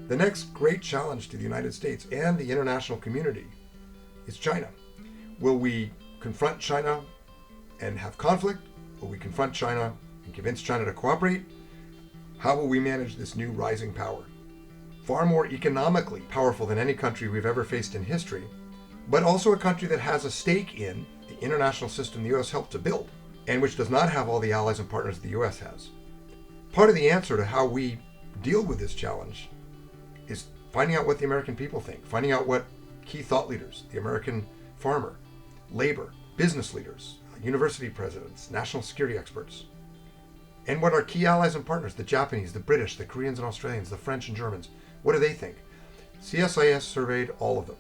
The next great challenge to the United States and the international community is China. Will we confront China and have conflict? Will we confront China and convince China to cooperate? How will we manage this new rising power? Far more economically powerful than any country we've ever faced in history, but also a country that has a stake in the international system the U.S. helped to build, and which does not have all the allies and partners the U.S. has. Part of the answer to how we deal with this challenge is finding out what the American people think, finding out what key thought leaders, the American farmer, labor, business leaders, university presidents, national security experts, and what our key allies and partners, the Japanese, the British, the Koreans and Australians, the French and Germans, what do they think? CSIS surveyed all of them.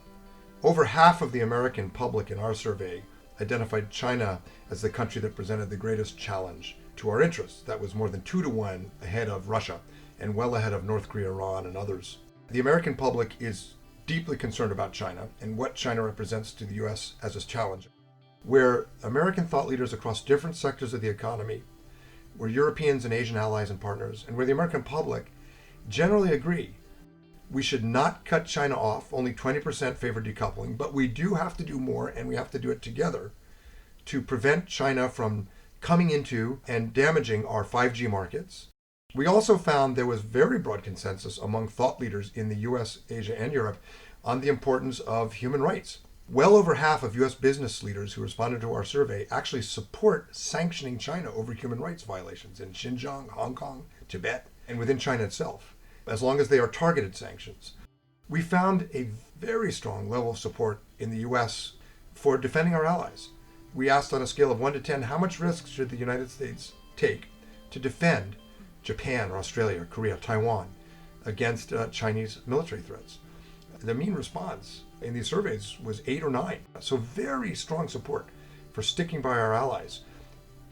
Over half of the American public in our survey identified China as the country that presented the greatest challenge to our interests. That was more than 2-1 ahead of Russia and well ahead of North Korea, Iran, and others. The American public is deeply concerned about China and what China represents to the U.S. as a challenge. Where American thought leaders across different sectors of the economy, where Europeans and Asian allies and partners, and where the American public generally agree we should not cut China off. Only 20% favor decoupling, but we do have to do more, and we have to do it together to prevent China from coming into and damaging our 5G markets. We also found there was very broad consensus among thought leaders in the US, Asia, and Europe on the importance of human rights. Well over half of US business leaders who responded to our survey actually support sanctioning China over human rights violations in Xinjiang, Hong Kong, Tibet, and within China itself, as long as they are targeted sanctions. We found a very strong level of support in the US for defending our allies. We asked on a scale of 1 to 10, how much risk should the United States take to defend Japan or Australia or Korea, Taiwan against Chinese military threats? The mean response in these surveys was 8 or 9. So very strong support for sticking by our allies.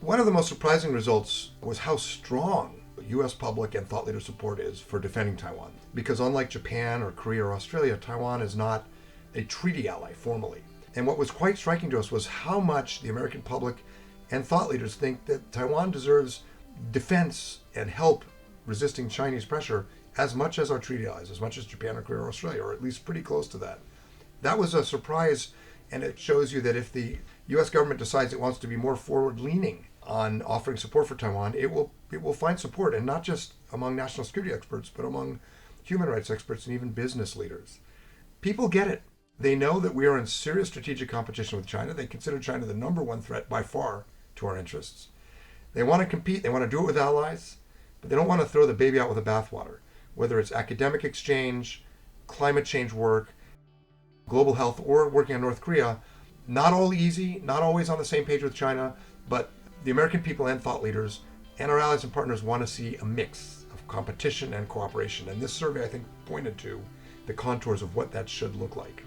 One of the most surprising results was how strong U.S. public and thought leader support is for defending Taiwan. Because unlike Japan or Korea or Australia, Taiwan is not a treaty ally formally. And what was quite striking to us was how much the American public and thought leaders think that Taiwan deserves defense and help resisting Chinese pressure as much as our treaty allies, as much as Japan or Korea or Australia, or at least pretty close to that. That was a surprise, and it shows you that if the U.S. government decides it wants to be more forward-leaning on offering support for Taiwan, it will find support, and not just among national security experts, but among human rights experts and even business leaders. People get it. They know that we are in serious strategic competition with China. They consider China the number one threat by far to our interests. They want to compete. They want to do it with allies, but they don't want to throw the baby out with the bathwater. Whether it's academic exchange, climate change work, global health, or working on North Korea, not all easy, not always on the same page with China, but the American people and thought leaders and our allies and partners want to see a mix of competition and cooperation. And this survey, I think, pointed to the contours of what that should look like.